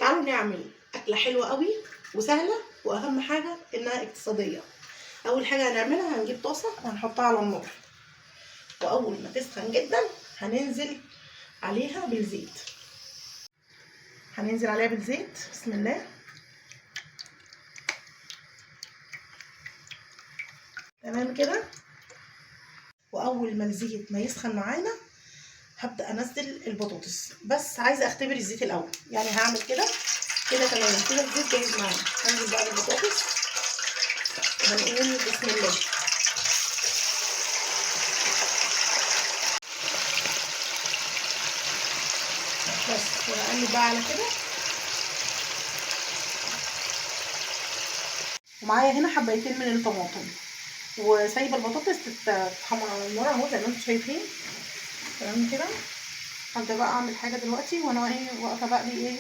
تعالوا نعمل اكله حلوه قوي وسهله، واهم حاجه انها اقتصاديه. اول حاجه هنعملها هنجيب طاسه وهنحطها على النار، واول ما تسخن جدا هننزل عليها بالزيت. بسم الله. تمام كده. واول ما الزيت ما يسخن معانا هبدا انزل البطاطس، بس عايزه اختبر الزيت الاول، يعني هعمل كده تمام كده. الزيت جاهز معانا، هنزل بقى بالبطاطس وهنقول بسم الله. بس وهقلب بقى على كده. ومعايا هنا حبايتين من الطماطم، وسايبه البطاطس تتحمر على النار اهو زي ما انتم شايفين. تمام كده. هبدا بقى اعمل حاجه دلوقتي وانا واقفه بقلي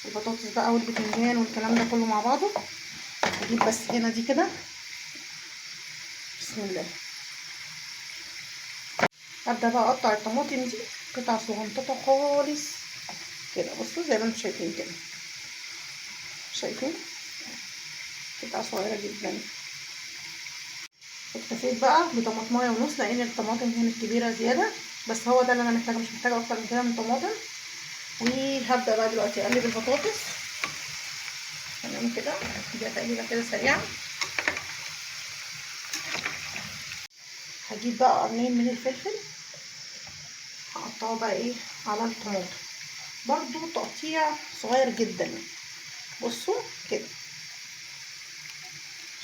البطاطس بقى والبتنجان والكلام ده كله مع بعضه. اجيب بس هنا دي كده بسم الله. ابدا بقى اقطع الطماطم دي قطع صغنططه خالص كده. بصوا زي ما انتم شايفين كده، شايفين قطع صغيره جدا. اكتفيت بقى بطماطمايه ونص لان الطماطم كانت كبيره زياده، بس هو ده اللي انا محتاجه، مش محتاجه اكتر من كده من طماطم. وهبدا بقى دلوقتي اقلب البطاطس. تمام كده، دي تقليبه كده سريعه. هجيب بقى قرنين من الفلفل هقطعه بقى على الطماطم، برضو تقطيع صغير جدا. بصوا كده،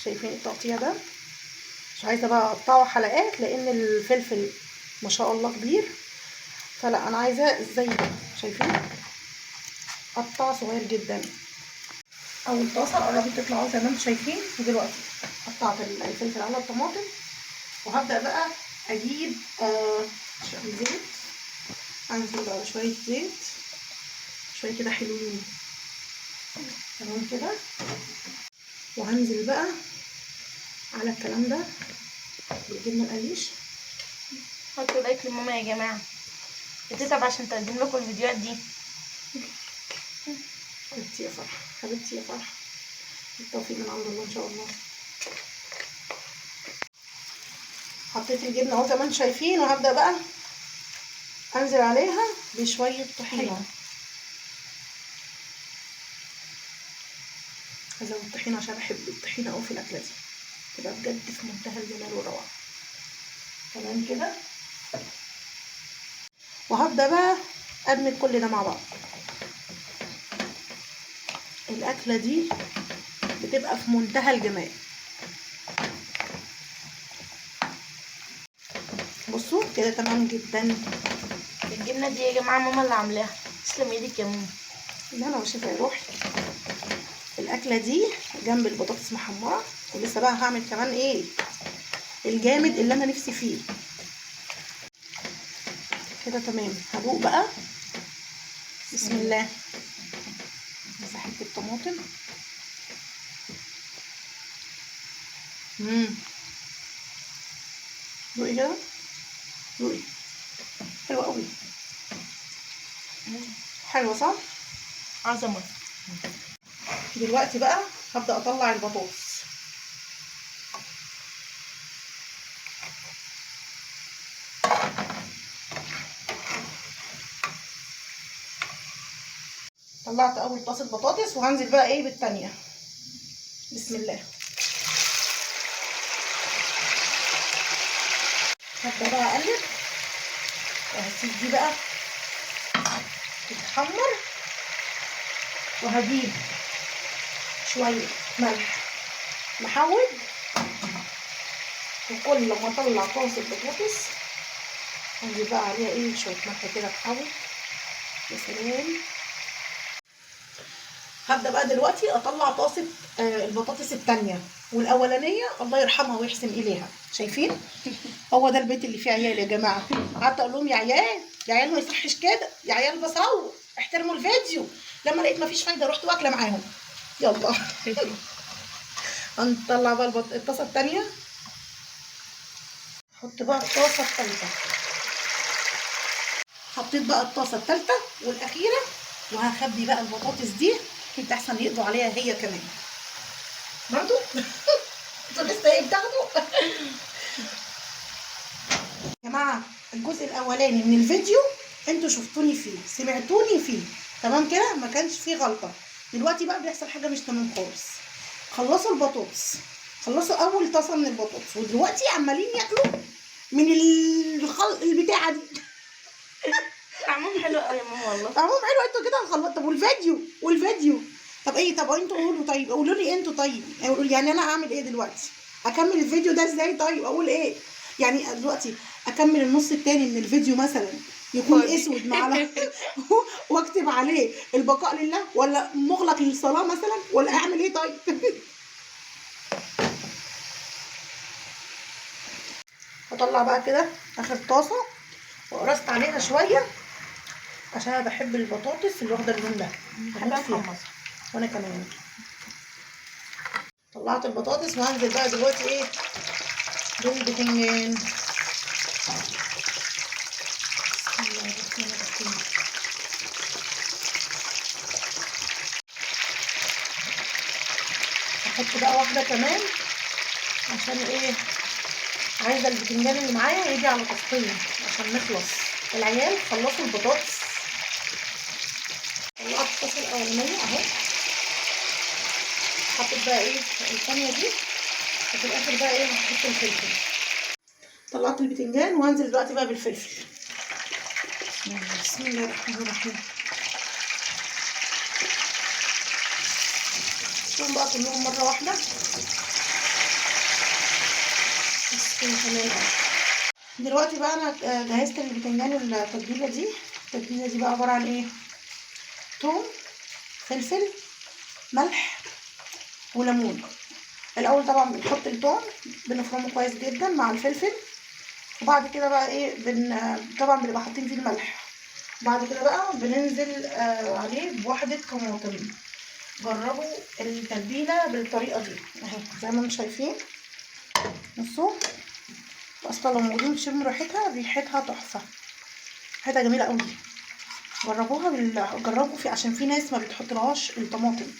شايفين التقطيع ده؟ مش عايزه بقى اقطعه حلقات لان الفلفل ما شاء الله كبير، فلا انا عايزاه زي ده، شايفين قطع صغير جدا. اول طاسه قربت تطلع زي ما انتم شايفين. ودلوقتي قطعت الفلفل على الطماطم، وهبدا بقى اجيب زيت. انزل بقى شويه زيت، شويه كده حلوين. تمام كده. وهنزل بقى على الكلام ده بالجبنه القريش. حطوا لايك لماما يا جماعه، بتتعب عشان تقدم لكم الفيديوهات دي. حبيبتي يا فرحه، حبيبتي يا فرحه، التوفيق من عند الله ان شاء الله. حطيت الجبنه اهو زي ما انتم شايفين، وهبدا بقى انزل عليها بشويه طحينه. هزود طحينه عشان بحب الطحينه قوي في الاكله دي، تبقى بجد في منتهى الجمال والروعه. تمام كده. وهبدا بقى ادمج كل ده مع بعض. الاكله دي بتبقى في منتهى الجمال. بصوا كده تمام جدا. الجبنه دي يا جماعه ماما اللي عاملاها، تسلم ايدك يا ماما. لا انا وشفا يا روحي. الاكله دي جنب البطاطس محمره، ولسه بقى هعمل كمان الجامد اللي انا نفسي فيه. كده تمام. هدوق بقى بسم الله. مسحت الطماطم. دوقي كده، دوقي. حلوه قوي. حلوه صح؟ عظمه. دلوقتي بقى هبدا اطلع البطاطس. طلعت اول طاسه بطاطس، وهنزل بقى بالتانيه بسم الله. هبدا بقى اقلب، وهسيب دي بقى تتحمر، وهجيب شويه ملح محوج. وكل ما اطلع طاسه بطاطس هنزل بقى عليها شويه ملح كده محوج. يا سلام. هبدا بقى دلوقتي اطلع طاسه البطاطس التانيه، والاولانيه الله يرحمها ويحسن اليها. شايفين؟ هو ده البيت اللي فيه عيال يا جماعه. قعدت اقول لهم يا عيال ما يصحش كده، يا عيال بصور احترموا الفيديو. لما لقيت مفيش فايده رحت واكله معاهم. يلا. هنطلع بقى الطاسه التانيه. احط بقى الطاسه التالته. حطيت بقى الطاسه التالته والاخيره، وهخبي بقى البطاطس دي لحسن يقضوا عليها هي كمان برضو. انتوا لسه ايه بتاخدوا؟ يا جماعه الجزء الاولاني من الفيديو انتوا شفتوني فيه، سمعتوني فيه، تمام كده، ما كانش فيه غلطه. دلوقتي بقى بيحصل حاجه مش تمام خالص. خلصوا البطاطس، خلصوا اول طاسه من البطاطس، ودلوقتي عمالين ياكلوا من البتاعه دي. طعمهم حلو قوي يا ماما والله. طعمهم حلو. انتوا كده هنخلص. طب والفيديو طب ايه؟ طب انتوا قولوا، طيب قولوا لي انتوا، طيب قولوا لي يعني انا اعمل ايه دلوقتي؟ اكمل الفيديو ده ازاي؟ طيب اقول ايه يعني دلوقتي؟ اكمل النص التاني من الفيديو مثلا يكون فاضي. اسود مع واكتب عليه البقاء لله، ولا مغلق للصلاه مثلا، ولا اعمل ايه طيب؟ هطلع بقى كده اخر طاسه وقرصت عليها شويه عشان انا بحب البطاطس اللي واخده اللون ده، بحبها محمصه. وانا كمان. طلعت البطاطس وهنزل بقى دلوقتي ايه بالبتنجان. بسم الله الرحمن الرحيم. هحط بقى واحده كمان عشان ايه؟ عايزه البتنجان اللي معايا يجي على طاستين عشان نخلص. العيال خلصوا البطاطس. طلعت الطاسه الاولانيه اهو، حطيت بقى ايه الثانيه دي، وفي الاخر بقى ايه هحط الفلفل. طلعت البتنجان وهنزل دلوقتي بقى بالفلفل. بسم الله الرحمن الرحيم. شوفوا بقى كلهم مره واحده بس كده تمام. دلوقتي بقى انا جهزت البتنجان التتبيله دي. التتبيله دي بقى عباره عن ايه؟ توم، فلفل، ملح، وليمون. الاول طبعا بنحط التوم بنفرمه كويس جدا مع الفلفل، وبعد كده بقى ايه طبعا بنبقى حاطين فيه الملح. بعد كده بقى بننزل عليه بواحده طماطم. جربوا التتبيله بالطريقه دي اهي زي ما انتم شايفين. بصوا اصلا لو موجودين تشموا ريحتها تحفه، ريحتها جميله قوي. جربوها جربوا عشان في ناس ما بتحطلهاش الطماطم.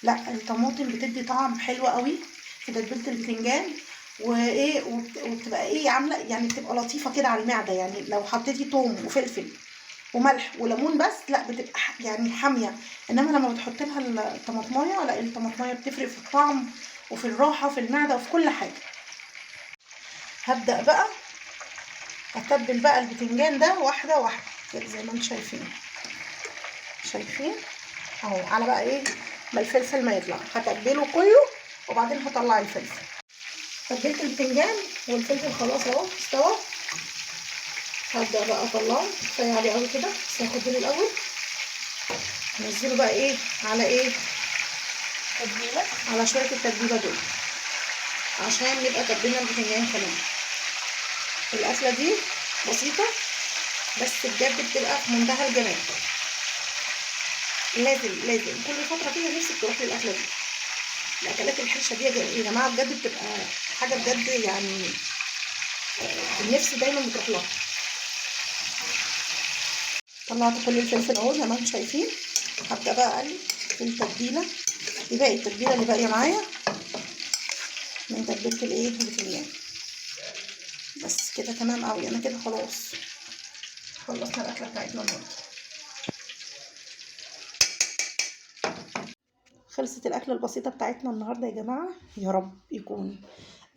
لا الطماطم بتدي طعم حلو قوي في تتبيله البتنجان، وايه وبتبقى ايه عامله يعني بتبقى لطيفه كده على المعده. يعني لو حطيتي توم وفلفل وملح وليمون بس لا بتبقى يعني حاميه، انما لما بتحط لها الطماطمايه لا الطماطمايه بتفرق في الطعم وفي الراحه في المعده وفي كل حاجه. هبدا بقى اتبل بقى البتنجان ده واحده واحده كده زي ما انتم شايفين اهو، على بقى ايه ما الفلفل ما يطلع هتبله كله وبعدين هطلع الفلفل. تبلت البتنجان والفلفل خلاص اهو استوى. هبدا بقى اطلعه، كفايه عليه قوي كده بس هاخد بالي الاول. انزله بقى ايه على ايه؟ تتبيله على شويه التتبيله دول عشان نبقى تبلنا البتنجان كمان. الاكله دي بسيطه بس بجد بتبقى في منتهى الجمال. لازم كل فتره كده نفسك تروح للاكله دي. الاكلات الحرشه دي يا جماعه بجد بتبقى حاجه بجد يعني النفس دايما بتروح لها. طلعت كل الفلفل اهو زي ما انتم شايفين. هبدا بقى اقلب في التتبيله دي، باقي التتبيله اللي باقيه معايا من تتبيله الايه البتنجان. بس كده تمام قوي. انا كده خلاص خلصنا الاكله بتاعتنا النهارده. خلصت الاكله البسيطه بتاعتنا النهارده يا جماعه. يا رب يكون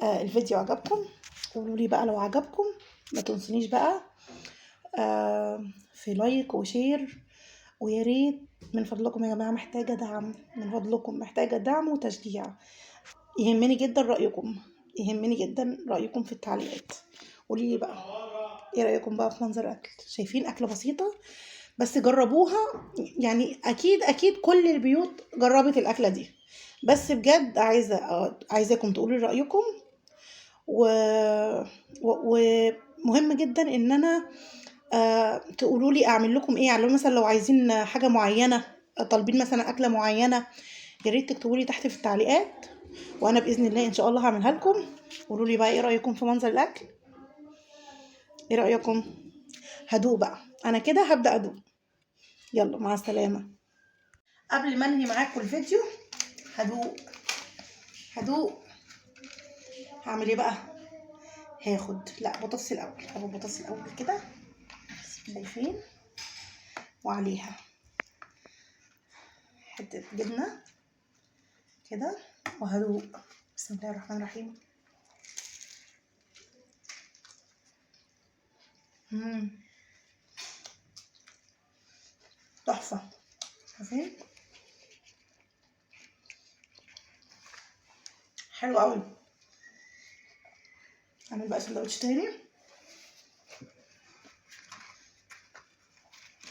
الفيديو عجبكم. قولوا لي بقى لو عجبكم ما تنسونيش بقى في لايك وشير، ويا ريت من فضلكم يا جماعه محتاجه دعم، من فضلكم محتاجه دعم وتشجيع. يهمني جدا رايكم في التعليقات. قولي لي بقى ايه رايكم بقى في منظر اكل. شايفين اكله بسيطه بس جربوها. يعني اكيد كل البيوت جربت الاكله دي، بس بجد عايزاكم تقولوا رايكم. ومهم جدا ان انا تقولوا لي اعمل لكم ايه. يعني مثلا لو عايزين حاجه معينه، طالبين مثلا اكله معينه، يا ريت تكتبوا لي تحت في التعليقات وانا باذن الله ان شاء الله هعملها لكم. قولوا لي بقى ايه رايكم في منظر الاكل. ايه رايكم؟ هدوق بقى انا كده هبدا ادوق. يلا مع السلامه. قبل ما انهي معاكم الفيديو هدوق هعمل ايه بقى؟ هاخد بطاطس الاول كده، شايفين؟ وعليها حته جبنه كده، وهدوق. بسم الله الرحمن الرحيم. تحفه، شايفين؟ حلو قوي. اعمل بقى سندوتش تاني،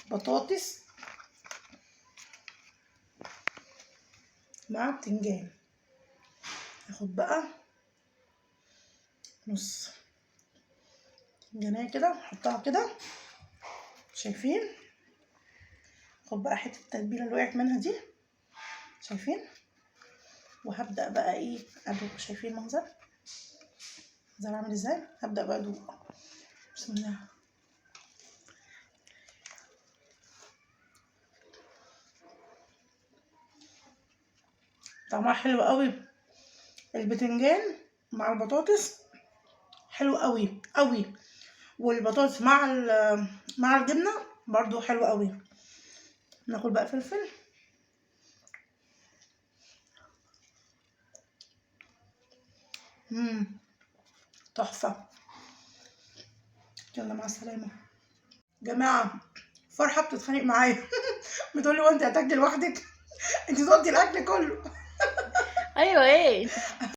بطاطس مع بتنجان. اخد بقى نص بتنجانية كده، احطها كده، شايفين؟ اخد بقى حته التتبيله اللي وقعت منها دي، شايفين؟ وهبدا بقى ايه ادوق. شايفين المنظر عامل ازاي؟ هبدا بقى ادوق. بسم الله. طعمها حلو قوي، البتنجان مع البطاطس حلو قوي قوي، والبطاطس مع الجبنه برضو حلو قوي. ناكل بقى فلفل. تحفه. يلا مع السلامه. جماعه فرحه بتتخانق معايا بتقولي وانت هتاكلي لوحدك؟ انت ضدي الاكل كله. ايوه ايه